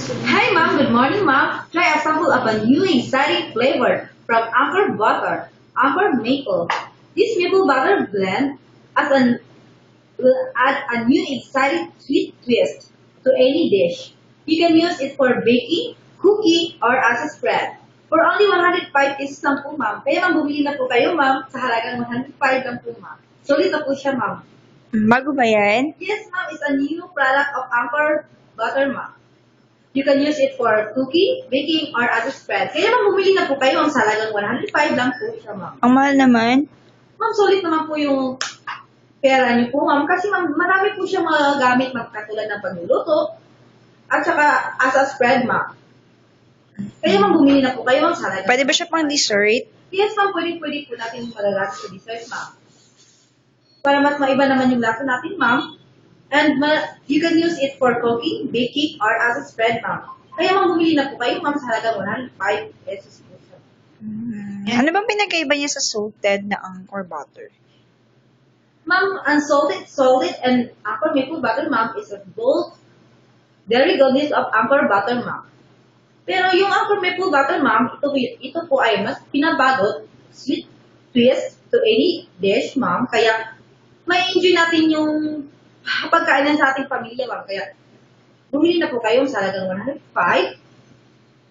Hi ma'am, good morning ma'am. Try a sample of a new exciting flavor from Anchor Butter, Anchor Maple. This maple butter blend will add a new exciting sweet twist to any dish. You can use it for baking, cooking, or as a spread. For only 105 pesos lang po ma'am. Kaya ma'am, bumili na po kayo ma'am sa halagang 105 lang po ma'am. Solid na po siya ma'am. Bago ba yan? Yes ma'am, it's a new product of Anchor Butter ma'am. You can use it for cooking, baking, or as a spread. Kaya ma'am, bumili na po kayo ang salagang 105 lang po siya, ma'am. Ang mahal naman. Ma'am, sulit naman po yung pera niyo po, ma'am. Kasi ma'am, marami po siya magagamit, ma'am, katulad ng pagluluto, at saka as a spread, ma'am. Kaya ma'am, bumili na po kayo ang salagang. Pwede ba siya pang dessert? Yes, ma'am, pwede po natin magagamit sa dessert, ma'am. Para mas maiba naman yung lasa natin, ma'am. And you can use it for cooking, baking, or as a spread, ma'am. Kaya ma'am, bumili na po kayo, ma'am, sa halagang 105 pesos po siya. Ano bang pinagkaiba niya sa salted na Anchor butter? Ma'am, salted, and Anchor maple butter, ma'am, is a bold dairy goodness of Anchor butter, ma'am. Pero yung Anchor maple butter, ma'am, ito po ay mas pinabagot, sweet twist to any dish, ma'am. Kaya, may enjoy natin yung pagkainan sa ating pamilya, ma'am. Kaya, bumili na po kayo sa halagang 105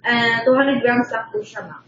and 200 grams lang po siya, ma'am.